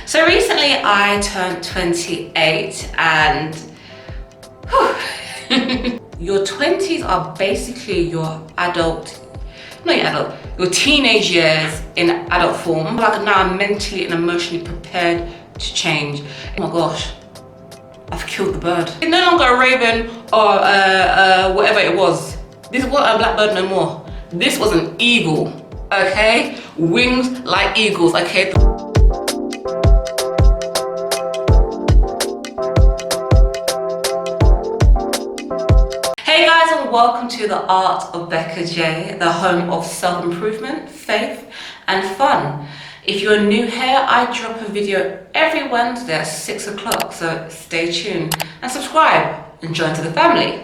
So recently I turned 28 and your 20s are basically your your teenage years in adult form. Like now I'm mentally and emotionally prepared to change. Oh my gosh, I've killed the bird. It's no longer a raven or whatever it was. This wasn't a blackbird no more. This was an eagle, okay? Wings like eagles, okay? Hey guys, and welcome to the Art of Becca J, the home of self-improvement, faith, and fun. If you're new here, I drop a video every Wednesday at 6 o'clock, so stay tuned and subscribe and join to the family.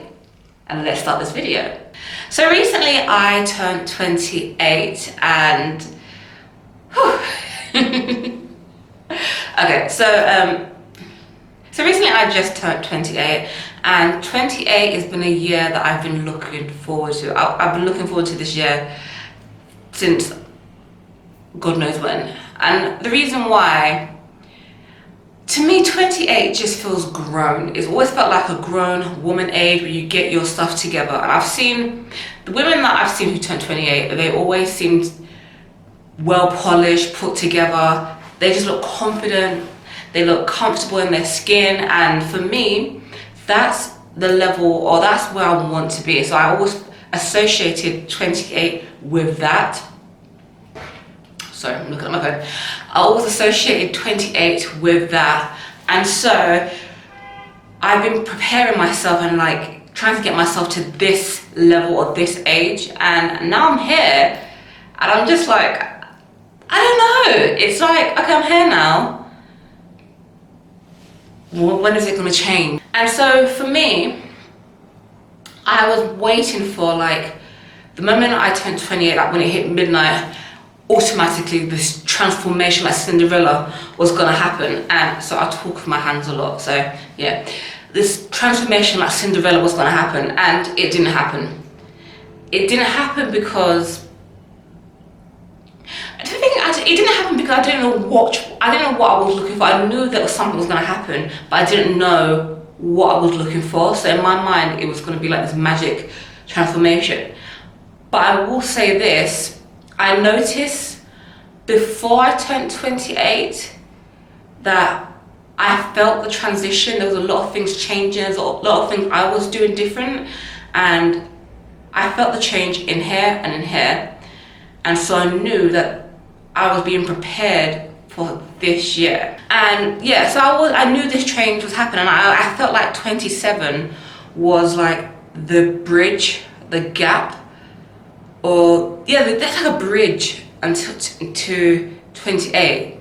And let's start this video. So recently I turned 28 and okay, so recently I just turned 28, and 28 has been a year that I've been looking forward to. I've been looking forward to this year since God knows when. And the reason why, to me, 28 just feels grown. It's always felt like a grown woman age where you get your stuff together. And I've seen, the women that I've seen who turn 28, they always seem well polished, put together. They just look confident. They look comfortable in their skin. And for me, that's the level, or that's where I want to be. So I always associated 28 with that. Sorry, I'm looking at my phone. I always associated 28 with that. And so I've been preparing myself and like trying to get myself to this level or this age. And now I'm here and I'm just like, I don't know. It's like, okay, I'm here now. When is it gonna change? And so for me, I was waiting for like the moment I turned 28, like when it hit midnight, automatically this transformation like Cinderella was gonna happen. And so I talk with my hands a lot, so yeah, this transformation like Cinderella was gonna happen, and it didn't happen. It didn't happen because it didn't happen because I didn't know what I was looking for. I knew that something was gonna happen, but I didn't know what I was looking for. So in my mind, it was gonna be like this magic transformation. But I will say this, I noticed before I turned 28 that I felt the transition. There was a lot of things changing, there's a lot of things I was doing different, and I felt the change in here and in here. And so I knew that I was being prepared for this year. And yeah, so I knew this change was happening. I felt like 27 was like the bridge, the gap, or yeah, that's like a bridge until to 28.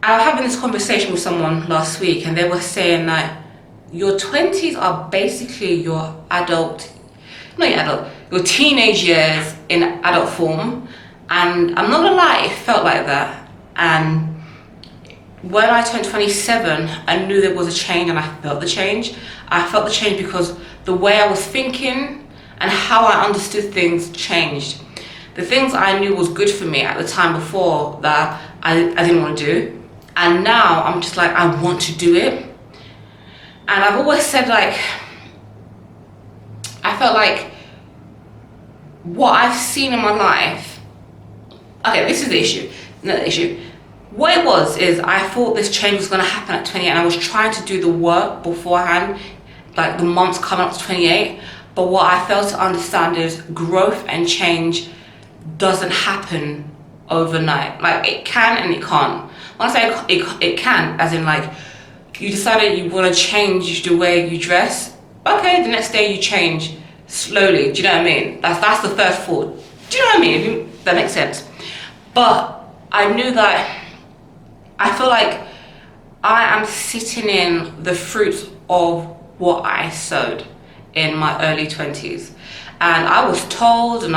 I was having this conversation with someone last week, and they were saying that your 20s are basically your your teenage years in adult form. And I'm not gonna lie, it felt like that. And when I turned 27, I knew there was a change, and I felt the change. I felt the change because the way I was thinking and how I understood things changed. The things I knew was good for me at the time before that I didn't want to do. And now I'm just like, I want to do it. And I've always said, like, I felt like what I've seen in my life, okay, this is the issue, not the issue. What it was is I thought this change was gonna happen at 28, and I was trying to do the work beforehand, like the months coming up to 28. But what I failed to understand is growth and change doesn't happen overnight. Like it can and it can't. When I say it can, as in like you decided you wanna change the way you dress, okay, the next day you change slowly, do you know what I mean? That's the first thought. Do you know what I mean? That makes sense. But I knew that I feel like I am sitting in the fruits of what I sowed in my early 20s. And I was told, and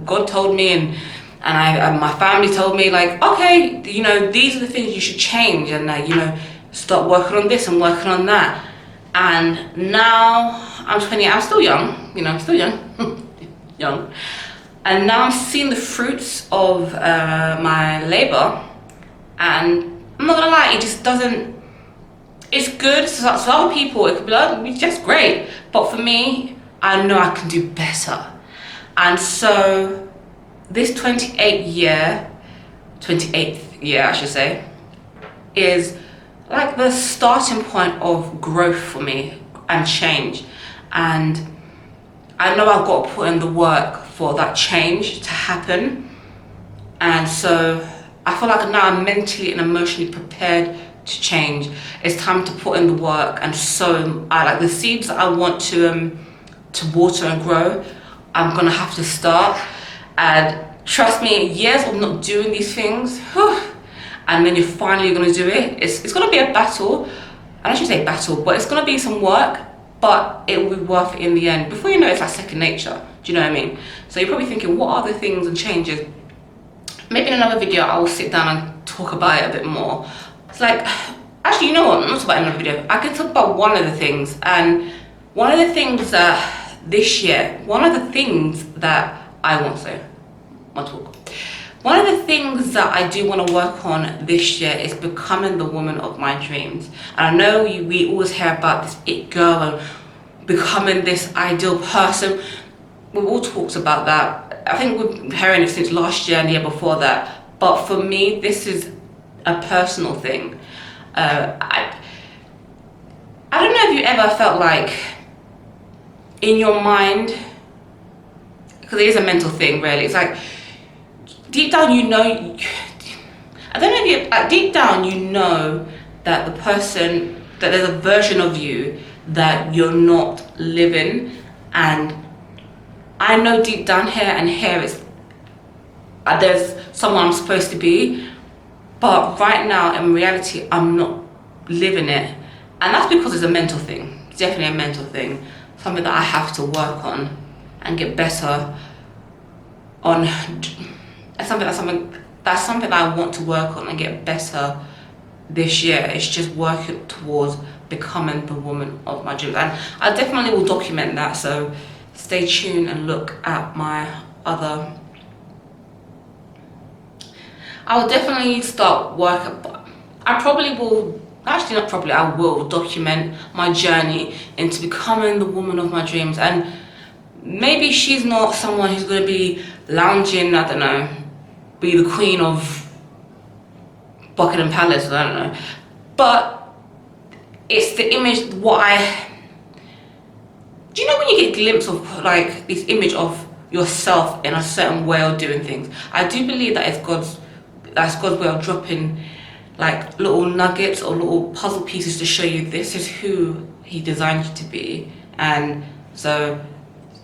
God told me, and my family told me, like, okay, you know, these are the things you should change, and you know, start working on this and working on that. And now I'm 20, I'm still young, you know, I'm still young, young. And now I'm seeing the fruits of my labor, and I'm not gonna lie, it just doesn't, it's good. So other people, it could be like, it's just great. But for me, I know I can do better. And so this 28th year, I should say, is like the starting point of growth for me and change. And I know I've got to put in the work for that change to happen. And so I feel like now I'm mentally and emotionally prepared to change. It's time to put in the work and sow. I like the seeds that I want to water and grow. I'm gonna have to start. And trust me, years of not doing these things, whew, and then you're finally gonna do it. It's gonna be a battle. I don't should say battle, but it's gonna be some work. But it will be worth it in the end. Before you know it, it's like second nature. Do you know what I mean? So you're probably thinking, what are the things and changes? Maybe in another video, I will sit down and talk about it a bit more. It's like, actually, you know what? I'm not talking about another video. I can talk about one of the things. And one of the things that this year, one of the things that I want to say, my talk. One of the things that I do want to work on this year is becoming the woman of my dreams. And I know we always hear about this it girl and becoming this ideal person. We've all talked about that. I think we've been hearing it since last year and the year before that. But for me, this is a personal thing. I don't know if you ever felt like in your mind, because it is a mental thing really, it's like deep down you know, I don't know if you, like, deep down you know that the person, that there's a version of you that you're not living. And I know deep down here and here is there's someone I'm supposed to be, but right now in reality I'm not living it. And that's because it's a mental thing. It's definitely a mental thing, something that I have to work on and get better on. That's something that I want to work on and get better this year. It's just working towards becoming the woman of my dreams, and I definitely will document that. So stay tuned and look at my other. I will definitely start working. I probably will. Actually, not probably. I will document my journey into becoming the woman of my dreams. And maybe she's not someone who's going to be lounging, I don't know, be the queen of Buckingham Palace, I don't know. But it's the image, do you know when you get a glimpse of like this image of yourself in a certain way of doing things? I do believe that that's God's way of dropping like little nuggets or little puzzle pieces to show you this is who he designed you to be. And so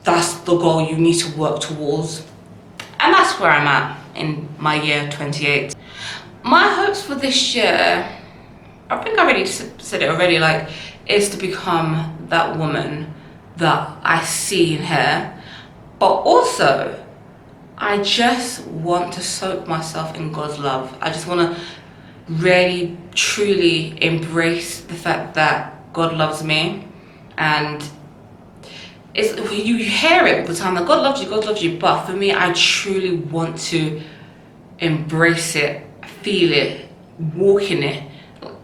that's the goal you need to work towards. And that's where I'm at in my year 28. My hopes for this year, I think I already said it already, like, is to become that woman that I see in her. But also, I just want to soak myself in God's love. I just want to really, truly embrace the fact that God loves me. And you hear it all the time, that God loves you, but for me, I truly want to embrace it, feel it, walk in it,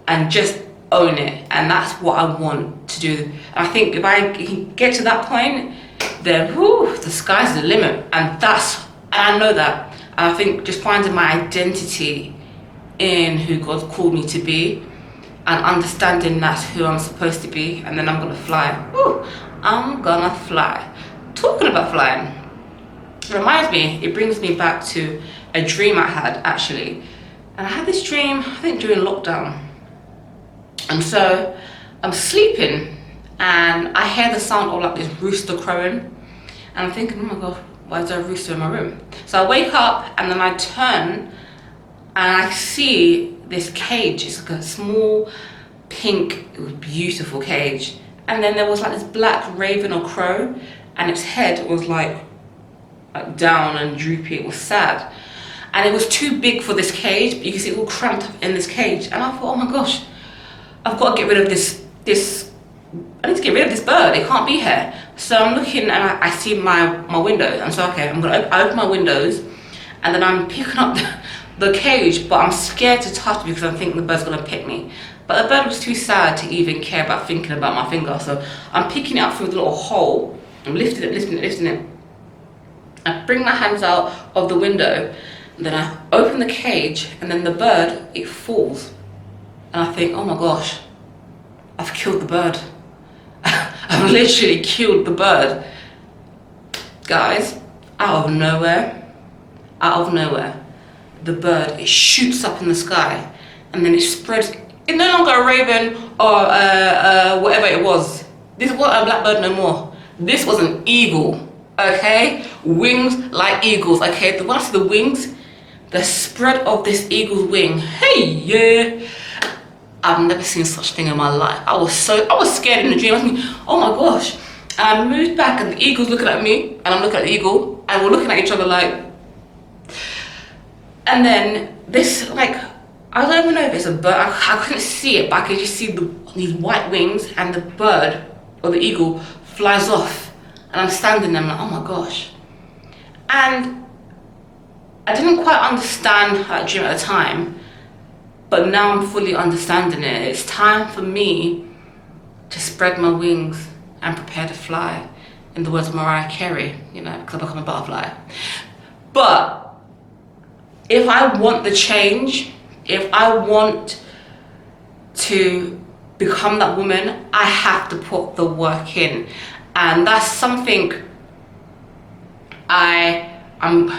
and just own it. And that's what I want to do. I think if I can get to that point, then the sky's the limit. And I know that. And I think just finding my identity in who God's called me to be and understanding that's who I'm supposed to be, and then I'm gonna fly. I'm gonna fly. Talking about flying, it brings me back to a dream I had actually. And I had this dream, I think during lockdown. And so I'm sleeping and I hear the sound of like this rooster crowing. And I'm thinking, oh my God, why is there a rooster in my room? So I wake up and then I turn and I see this cage. It's like a small pink, it was beautiful cage. And then there was like this black raven or crow, and its head was like down and droopy. It was sad. And it was too big for this cage, but you can see it all cramped up in this cage. And I thought, oh my gosh, I've got to get rid of this, I need to get rid of this bird, it can't be here. So I'm looking and I see my window, and so okay, I open my windows, and then I'm picking up the cage, but I'm scared to touch it because I think the bird's gonna pick me. But the bird was too sad to even care about thinking about my finger, so I'm picking it up through the little hole. I'm lifting it. I bring my hands out of the window, and then I open the cage, and then the bird, it falls. And I think, oh my gosh, I've killed the bird. I've literally killed the bird. Guys, out of nowhere, the bird, it shoots up in the sky, and then it spreads. It's no longer a raven or whatever it was. This wasn't a blackbird no more. This was an eagle, okay? Wings like eagles, okay? When I see the wings, the spread of this eagle's wing, hey, yeah. I've never seen such a thing in my life. I was scared in the dream. I was thinking, oh my gosh. And I moved back and the eagle's looking at me, and I'm looking at the eagle, and we're looking at each other like. And then this, like, I don't even know if it's a bird. I couldn't see it, but I could just see these white wings, and the bird, or the eagle, flies off. And I'm standing there, I'm like, oh my gosh. And I didn't quite understand that dream at the time, but now I'm fully understanding it. It's time for me to spread my wings and prepare to fly, in the words of Mariah Carey, you know, because I've become a butterfly. But if I want the change, if I want to become that woman, I have to put the work in. And that's something I'm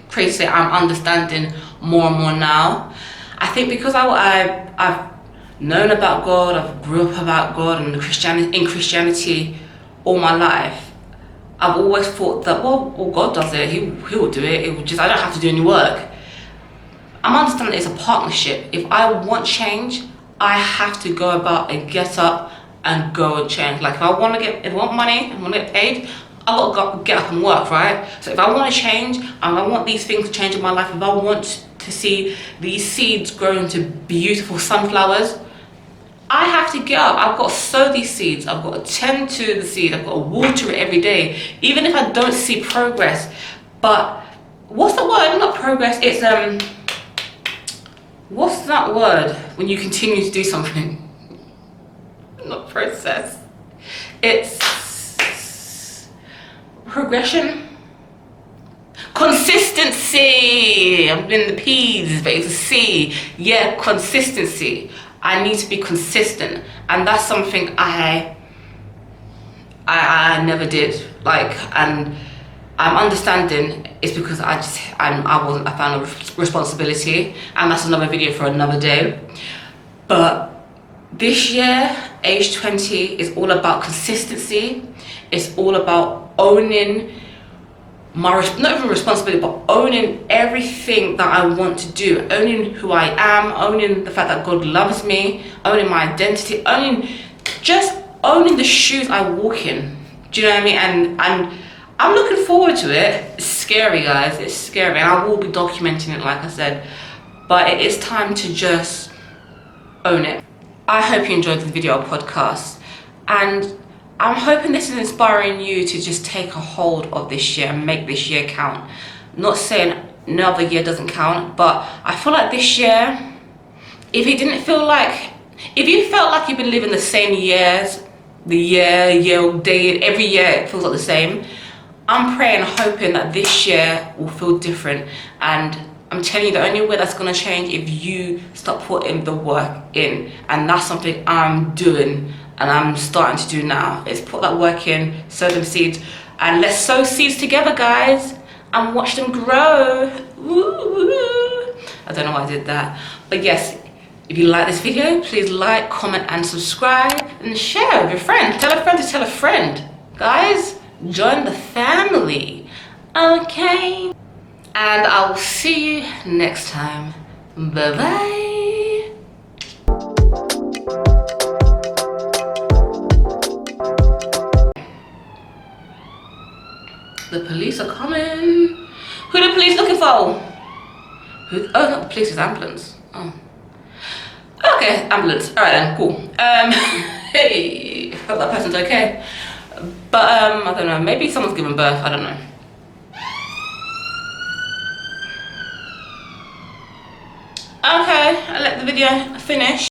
crazy to say I'm understanding more and more now. I think because I've known about God, I've grew up about God and in Christianity all my life, I've always thought that, well God does it, he will do it, I don't have to do any work. I'm understanding it's a partnership. If I want change, I have to go about and get up and go and change. Like if I want money, I want to get paid, I got to get up and work, right? So if I want to change, and I want these things to change in my life, if I want to see these seeds grow into beautiful sunflowers, I have to get up. I've got to sow these seeds. I've got to tend to the seed. I've got to water it every day, even if I don't see progress. But what's the word? Not progress. It's what's that word when you continue to do something? Not process. It's progression. Consistency. I'm in the P's, but it's a C. Yeah, consistency. I need to be consistent, and that's something I never did. Like, and I'm understanding it's because I found a responsibility, and that's another video for another day. But this year, age 20, is all about consistency. It's all about owning not even responsibility, but owning everything that I want to do, owning who I am, owning the fact that God loves me, owning my identity, just owning the shoes I walk in. Do you know what I mean? And I'm looking forward to it. It's scary, guys. It's scary, and I will be documenting it, like I said. But it is time to just own it. I hope you enjoyed the video or podcast, and I'm hoping this is inspiring you to just take a hold of this year and make this year count. Not saying no other year doesn't count, but I feel like this year, if you felt like you've been living the same years, day, every year it feels like the same, I'm praying and hoping that this year will feel different. And I'm telling you, the only way that's going to change if you start putting the work in. And that's something I'm doing, and I'm starting to do now, is put that work in, sow them seeds, and let's sow seeds together, guys, and watch them grow. Woo-woo. I don't know why I did that, but yes, if you like this video, please like, comment, and subscribe, and share with your friend. Tell a friend to tell a friend. Guys, join the family, okay? And I will see you next time. Bye-bye. The police are coming. Who are the police looking for? Oh, not the police, it's ambulance. Oh. Okay, ambulance. Alright then, cool. Hey, hope that person's okay. But I don't know, maybe someone's giving birth, I don't know. I let the video finish.